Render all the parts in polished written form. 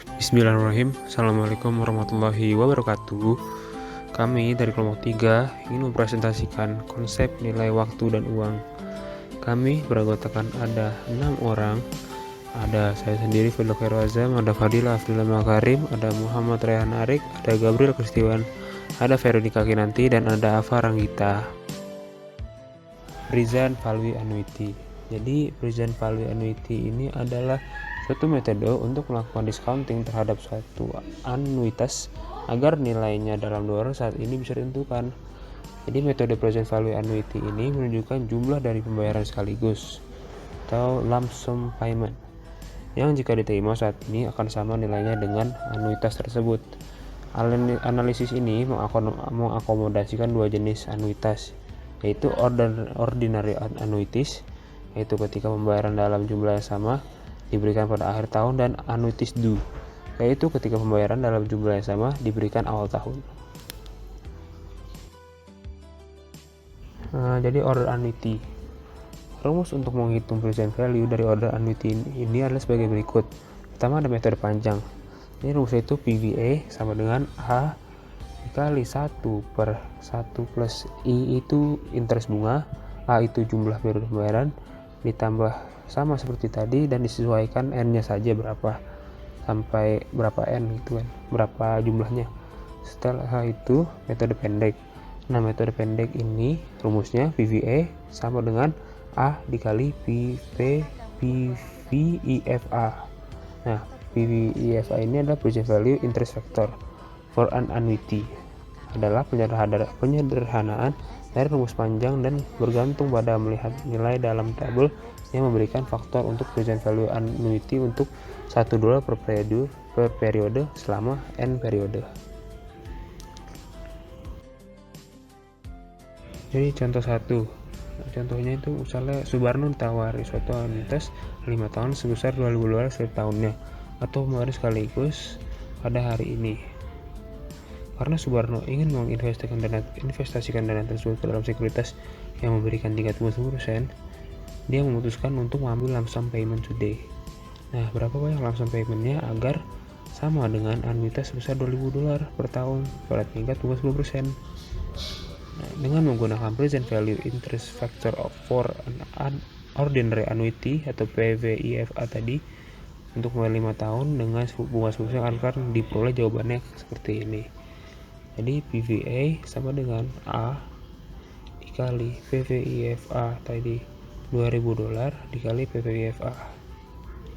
Bismillahirrahmanirrahim. Assalamualaikum warahmatullahi wabarakatuh. Kami dari kelompok 3 ingin mempresentasikan konsep nilai waktu dan uang. Kami beranggotakan ada 6 orang. Ada saya sendiri, Fadil Khairul Azam, ada Fadila Afdillah Makarim, ada Muhammad Rehan Arik, ada Gabriel Kristiwan, ada Veronica Kinanti, dan ada Ava Ranggita. Present Value Annuity. Jadi present value annuity ini adalah suatu metode untuk melakukan discounting terhadap suatu anuitas agar nilainya dalam 2 orang saat ini bisa ditentukan. Jadi metode present value annuity ini menunjukkan jumlah dari pembayaran sekaligus atau lump sum payment yang jika diterima saat ini akan sama nilainya dengan anuitas tersebut. Analisis ini mengakomodasikan 2 jenis anuitas, yaitu ordinary annuities, yaitu ketika pembayaran dalam jumlah yang sama diberikan pada akhir tahun, dan annuities due, yaitu ketika pembayaran dalam jumlah yang sama diberikan awal tahun. Jadi order annuity. Rumus untuk menghitung present value dari order annuity ini adalah sebagai berikut. Pertama ada metode panjang. Ini rumusnya itu PVA sama dengan A dikali 1 per 1 plus I itu interest bunga, A itu jumlah periode pembayaran, ditambah sama seperti tadi dan disesuaikan N-nya saja berapa, sampai berapa N gitu kan, berapa jumlahnya. Setelah itu metode pendek. Nah, metode pendek ini rumusnya PVA sama dengan A dikali PVIFA. Nah, PVIFA ini adalah present value interest factor for an annuity, adalah penyederhanaan dari rumus panjang dan bergantung pada melihat nilai dalam tabel yang memberikan faktor untuk present value annuity untuk $1 per periode selama N periode. Jadi contoh 1, contohnya itu misalnya Subarno ditawari suatu anuitas 5 tahun sebesar $2.000 setiap tahunnya atau pembayaran sekaligus pada hari ini. Karena Subarno ingin menginvestasikan dana tersebut ke dalam sekuritas yang memberikan tingkat bunga 10%, dia memutuskan untuk mengambil lump sum payment today. Nah, berapa banyak lump sum paymentnya agar sama dengan anuitas sebesar $2.000 per tahun pada tingkat bunga 10%. Nah, dengan menggunakan present value interest factor for an ordinary annuity atau PVIFA tadi untuk membayar 5 tahun dengan bunga 10% akan diperoleh jawabannya seperti ini. Jadi PVA sama dengan A dikali PVIFA tadi $2.000 dikali PVIFA,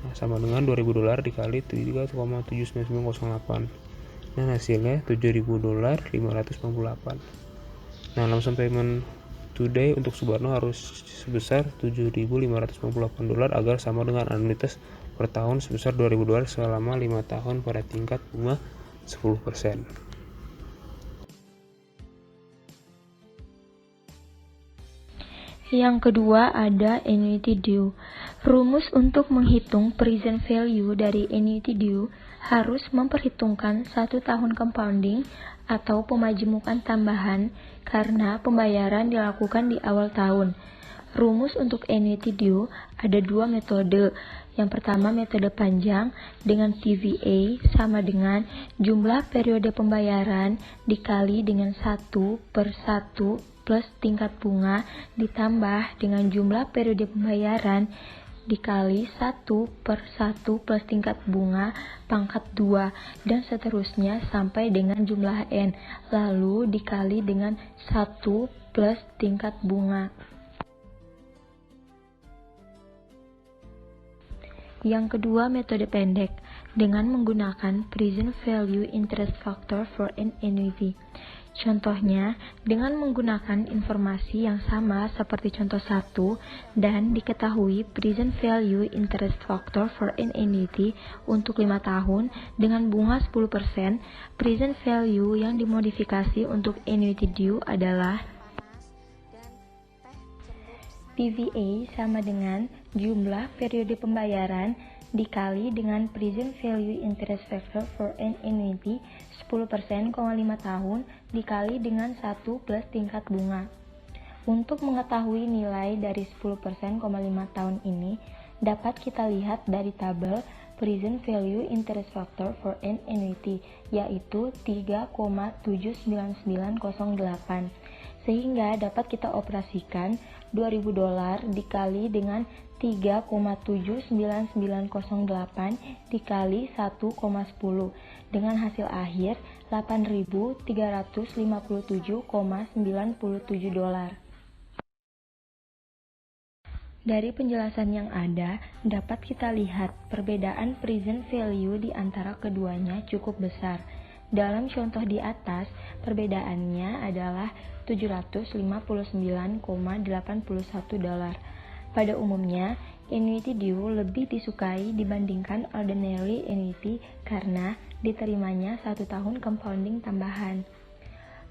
nah, sama dengan $2.000 dikali 3,79908. Nah, hasilnya $7.000.598. Nah, lump sum payment today untuk Subarno harus sebesar $7.598 agar sama dengan anuitas per tahun sebesar $2.000 selama 5 tahun pada tingkat bunga 10%. Yang kedua ada annuity due. Rumus untuk menghitung present value dari annuity due harus memperhitungkan 1 tahun compounding atau pemajemukan tambahan karena pembayaran dilakukan di awal tahun. Rumus untuk annuity due ada 2 metode. Yang pertama metode panjang dengan PVA sama dengan jumlah periode pembayaran dikali dengan 1 per 1 plus tingkat bunga ditambah dengan jumlah periode pembayaran dikali 1 per 1 plus tingkat bunga pangkat 2 dan seterusnya sampai dengan jumlah N, lalu dikali dengan 1 plus tingkat bunga. Yang kedua metode pendek dengan menggunakan present value interest factor for an annuity. Contohnya, dengan menggunakan informasi yang sama seperti contoh 1 dan diketahui present value interest factor for an annuity untuk 5 tahun dengan bunga 10%, present value yang dimodifikasi untuk annuity due adalah PVA sama dengan jumlah periode pembayaran dikali dengan present value interest factor for an annuity 10%, 5 tahun dikali dengan 1 plus tingkat bunga. Untuk mengetahui nilai dari 10%, 5 tahun ini dapat kita lihat dari tabel present value interest factor for an annuity, yaitu 3,79908. Sehingga dapat kita operasikan $2.000 dikali dengan 3,79908 dikali 1,10 dengan hasil akhir $8.357,97. Dari penjelasan yang ada, dapat kita lihat perbedaan present value di antara keduanya cukup besar. Dalam contoh di atas, perbedaannya adalah $759,81. Pada umumnya, annuity due lebih disukai dibandingkan ordinary annuity karena diterimanya 1 tahun compounding tambahan.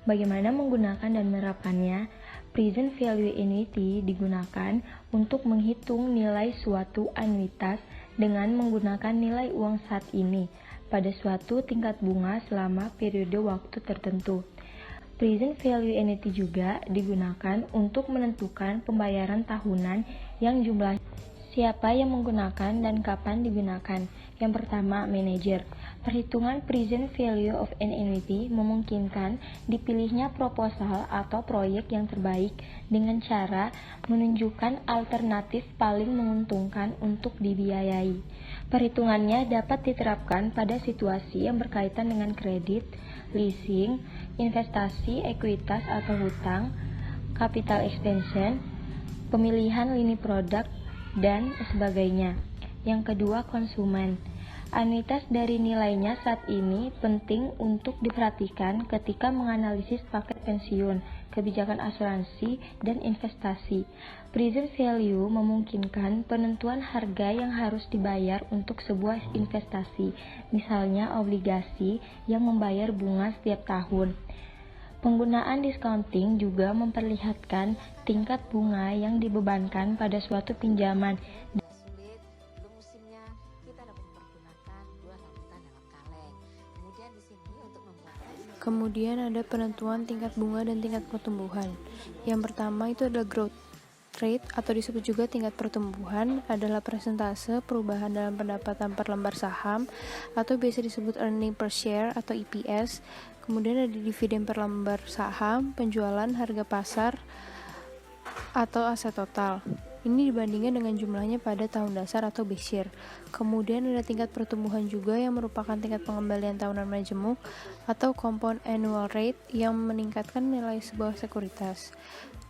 Bagaimana menggunakan dan menerapkannya? Present value annuity digunakan untuk menghitung nilai suatu anuitas dengan menggunakan nilai uang saat ini pada suatu tingkat bunga selama periode waktu tertentu. Present value annuity juga digunakan untuk menentukan pembayaran tahunan yang jumlahnya. Siapa yang menggunakan dan kapan digunakan? Yang pertama, manajer. Perhitungan present value of an annuity memungkinkan dipilihnya proposal atau proyek yang terbaik dengan cara menunjukkan alternatif paling menguntungkan untuk dibiayai. Perhitungannya dapat diterapkan pada situasi yang berkaitan dengan kredit, leasing, investasi, ekuitas atau hutang, capital expansion, pemilihan lini produk, dan sebagainya. Yang kedua, konsumen. Anuitas dari nilainya saat ini penting untuk diperhatikan ketika menganalisis paket pensiun, kebijakan asuransi, dan investasi. Present value memungkinkan penentuan harga yang harus dibayar untuk sebuah investasi, misalnya obligasi yang membayar bunga setiap tahun. Penggunaan discounting juga memperlihatkan tingkat bunga yang dibebankan pada suatu pinjaman. Sulit, belum musimnya, kita dapat mempergunakan dua rambutan dalam kaleng. Kemudian di sini untuk membuat Kemudian ada penentuan tingkat bunga dan tingkat pertumbuhan. Yang pertama itu adalah growth rate atau disebut juga tingkat pertumbuhan, adalah persentase perubahan dalam pendapatan per lembar saham atau biasa disebut earning per share atau EPS. Kemudian ada dividen per lembar saham, penjualan, harga pasar, atau aset total. Ini dibandingkan dengan jumlahnya pada tahun dasar atau base year. Kemudian ada tingkat pertumbuhan juga yang merupakan tingkat pengembalian tahunan majemuk atau compound annual rate yang meningkatkan nilai sebuah sekuritas.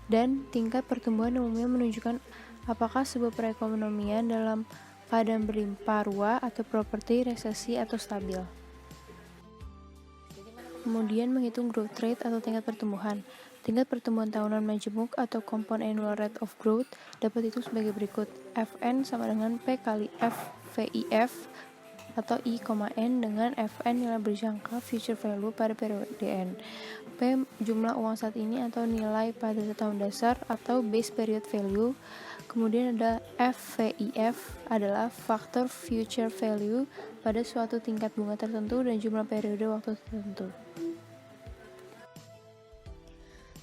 Dan tingkat pertumbuhan umumnya menunjukkan apakah sebuah perekonomian dalam keadaan berlimpah ruah atau properti, resesi, atau stabil. Kemudian menghitung growth rate atau tingkat pertumbuhan. Tingkat pertumbuhan tahunan majemuk atau compound annual rate of growth dapat dihitung sebagai berikut. Fn sama dengan P kali F VIF atau I, N dengan Fn nilai berjangka future value pada periode N. P jumlah uang saat ini atau nilai pada tahun dasar atau base period value. Kemudian ada FVIF adalah faktor future value pada suatu tingkat bunga tertentu dan jumlah periode waktu tertentu.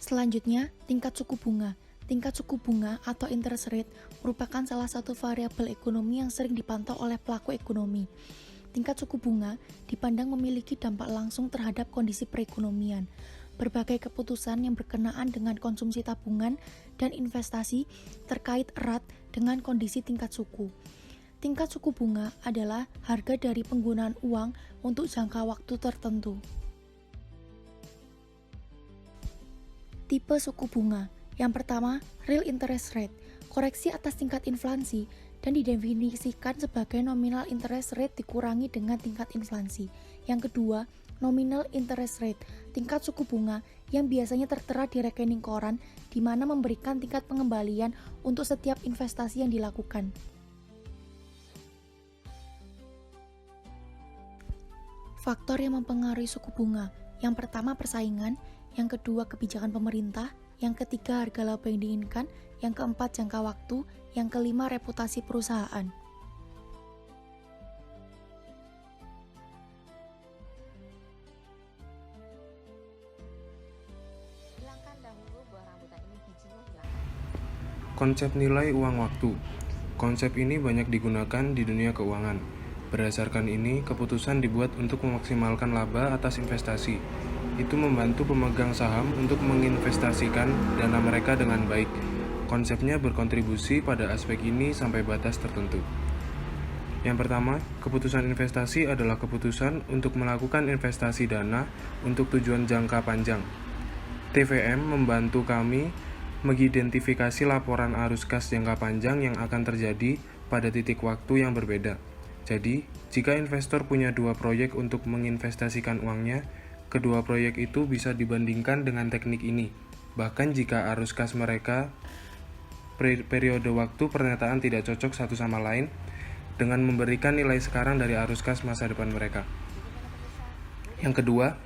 Selanjutnya, tingkat suku bunga. Tingkat suku bunga atau interest rate merupakan salah satu variabel ekonomi yang sering dipantau oleh pelaku ekonomi. Tingkat suku bunga dipandang memiliki dampak langsung terhadap kondisi perekonomian. Berbagai keputusan yang berkenaan dengan konsumsi tabungan dan investasi terkait erat dengan kondisi tingkat suku. Tingkat suku bunga adalah harga dari penggunaan uang untuk jangka waktu tertentu. Tipe suku bunga. Yang pertama, real interest rate, koreksi atas tingkat inflasi, dan didefinisikan sebagai nominal interest rate dikurangi dengan tingkat inflasi. Yang kedua, nominal interest rate, tingkat suku bunga yang biasanya tertera di rekening koran, di mana memberikan tingkat pengembalian untuk setiap investasi yang dilakukan. Faktor yang mempengaruhi suku bunga. Yang pertama, persaingan. Yang kedua, kebijakan pemerintah. Yang ketiga, harga laba yang diinginkan. Yang keempat, jangka waktu. Yang kelima, reputasi perusahaan. hilangkan dahulu buah rambutan ini, bijinya hilangkan. Konsep nilai uang waktu. Konsep ini banyak digunakan di dunia keuangan. Berdasarkan ini, keputusan dibuat untuk memaksimalkan laba atas investasi. Itu membantu pemegang saham untuk menginvestasikan dana mereka dengan baik. Konsepnya berkontribusi pada aspek ini sampai batas tertentu. Yang pertama, keputusan investasi adalah keputusan untuk melakukan investasi dana untuk tujuan jangka panjang. TVM membantu kami mengidentifikasi laporan arus kas jangka panjang yang akan terjadi pada titik waktu yang berbeda. Jadi, jika investor punya 2 proyek untuk menginvestasikan uangnya, kedua proyek itu bisa dibandingkan dengan teknik ini. Bahkan jika arus kas mereka periode waktu pernyataan tidak cocok satu sama lain, dengan memberikan nilai sekarang dari arus kas masa depan mereka. Yang kedua,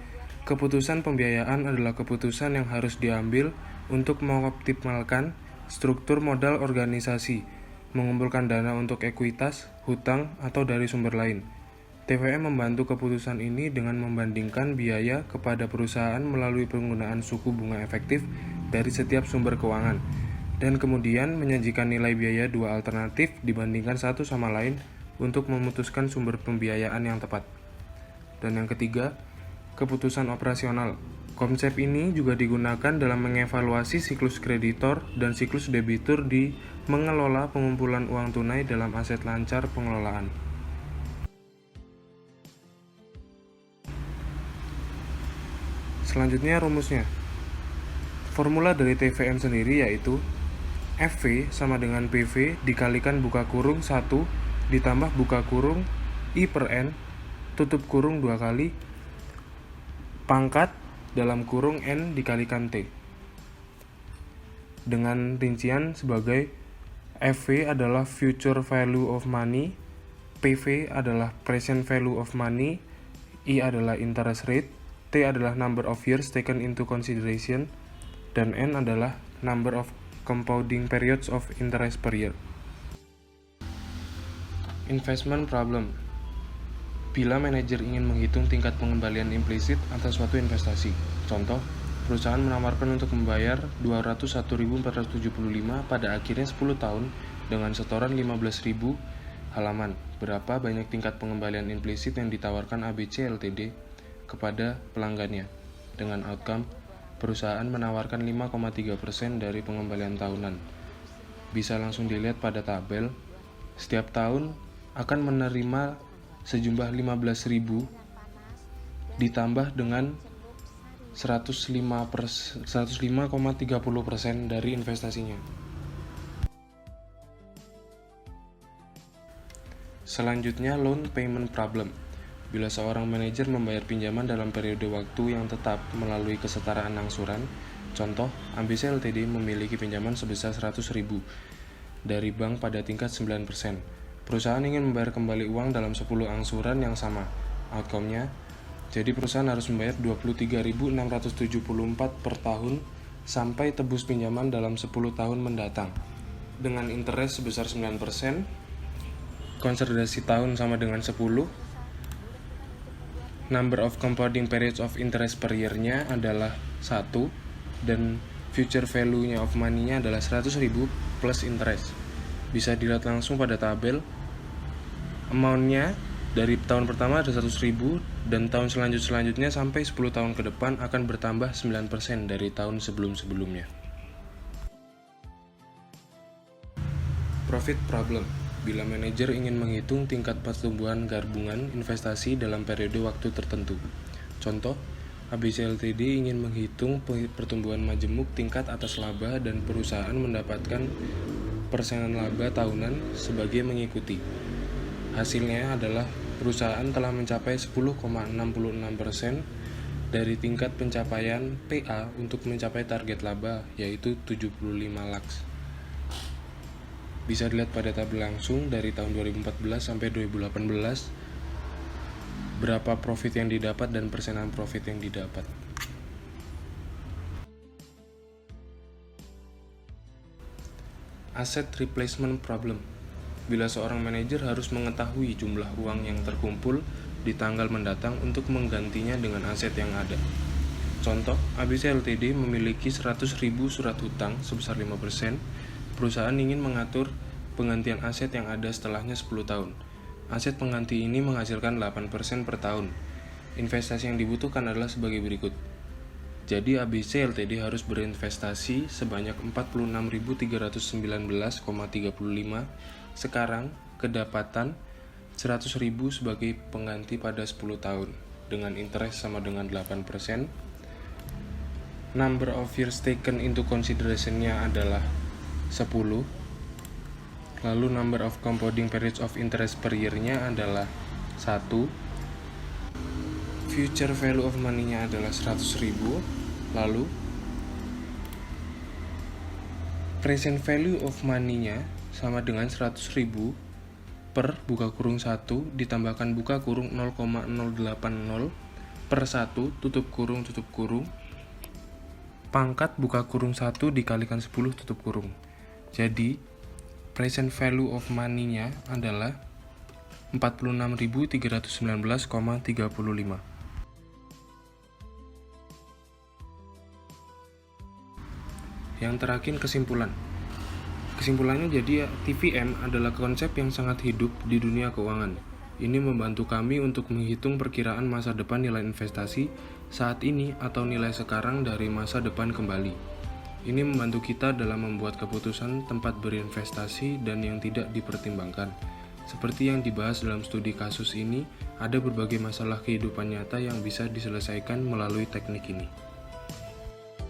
keputusan pembiayaan adalah keputusan yang harus diambil untuk mengoptimalkan struktur modal organisasi, mengumpulkan dana untuk ekuitas, hutang, atau dari sumber lain. TVM membantu keputusan ini dengan membandingkan biaya kepada perusahaan melalui penggunaan suku bunga efektif dari setiap sumber keuangan, dan kemudian menyajikan nilai biaya 2 alternatif dibandingkan satu sama lain untuk memutuskan sumber pembiayaan yang tepat. Dan yang ketiga, keputusan operasional. Konsep ini juga digunakan dalam mengevaluasi siklus kreditor dan siklus debitur di mengelola pengumpulan uang tunai dalam aset lancar pengelolaan. Selanjutnya rumusnya. Formula dari TVM sendiri yaitu FV sama dengan PV dikalikan buka kurung 1 ditambah buka kurung I per N tutup kurung 2 kali pangkat dalam kurung N dikalikan T. Dengan rincian sebagai FV adalah future value of money, PV adalah present value of money, I adalah interest rate, T adalah number of years taken into consideration, dan N adalah number of compounding periods of interest per year. Investment problem. Bila manajer ingin menghitung tingkat pengembalian implisit atas suatu investasi. Contoh, perusahaan menawarkan untuk membayar 201.475 pada akhirnya 10 tahun dengan setoran 15.000 halaman. Berapa banyak tingkat pengembalian implisit yang ditawarkan ABC Ltd kepada pelanggannya? Dengan outcome, perusahaan menawarkan 5,3% dari pengembalian tahunan. Bisa langsung dilihat pada tabel. Setiap tahun akan menerima sejumlah 15.000 ditambah dengan 105,30% dari investasinya. Selanjutnya, loan payment problem. Bila seorang manajer membayar pinjaman dalam periode waktu yang tetap melalui kesetaraan angsuran, contoh, ABC Ltd memiliki pinjaman sebesar 100.000 dari bank pada tingkat 9%. Perusahaan ingin membayar kembali uang dalam 10 angsuran yang sama. Outcome-nya, jadi perusahaan harus membayar 23.674 per tahun sampai tebus pinjaman dalam 10 tahun mendatang. Dengan interest sebesar 9%, konsolidasi tahun sama dengan 10, number of compounding periods of interest per year-nya adalah 1, dan future value-nya of money-nya adalah 100.000 plus interest. Bisa dilihat langsung pada tabel. Amount-nya dari tahun pertama ada 100.000 dan tahun selanjutnya sampai 10 tahun ke depan akan bertambah 9% dari tahun sebelum-sebelumnya. Profit problem. Bila manajer ingin menghitung tingkat pertumbuhan gabungan investasi dalam periode waktu tertentu. Contoh, ABC Ltd ingin menghitung pertumbuhan majemuk tingkat atas laba dan perusahaan mendapatkan persenan laba tahunan sebagai mengikuti. Hasilnya adalah perusahaan telah mencapai 10,66% dari tingkat pencapaian PA untuk mencapai target laba yaitu 75 lakhs. Bisa dilihat pada tabel langsung dari tahun 2014 sampai 2018 berapa profit yang didapat dan persenan profit yang didapat. Asset replacement problem. Bila seorang manajer harus mengetahui jumlah uang yang terkumpul di tanggal mendatang untuk menggantinya dengan aset yang ada. Contoh, ABC Ltd memiliki 100.000 surat hutang sebesar 5%. Perusahaan ingin mengatur penggantian aset yang ada setelahnya 10 tahun. Aset pengganti ini menghasilkan 8% per tahun. Investasi yang dibutuhkan adalah sebagai berikut. Jadi ABC Ltd harus berinvestasi sebanyak 46.319,35 sekarang kedapatan 100.000 sebagai pengganti pada 10 tahun dengan interest sama dengan 8%. Number of years taken into consideration-nya adalah 10. Lalu number of compounding periods of interest per year-nya adalah 1. Future value of money-nya adalah 100.000. Lalu present value of money-nya sama dengan 100.000 per buka kurung 1 ditambahkan buka kurung 0,080 per 1 tutup kurung pangkat buka kurung 1 dikalikan 10 tutup kurung. Jadi present value of money-nya adalah 46.319,35. Yang terakhir kesimpulan. Kesimpulannya jadi TVM adalah konsep yang sangat hidup di dunia keuangan. Ini membantu kami untuk menghitung perkiraan masa depan nilai investasi saat ini atau nilai sekarang dari masa depan kembali. Ini membantu kita dalam membuat keputusan tempat berinvestasi dan yang tidak dipertimbangkan. Seperti yang dibahas dalam studi kasus ini, ada berbagai masalah kehidupan nyata yang bisa diselesaikan melalui teknik ini.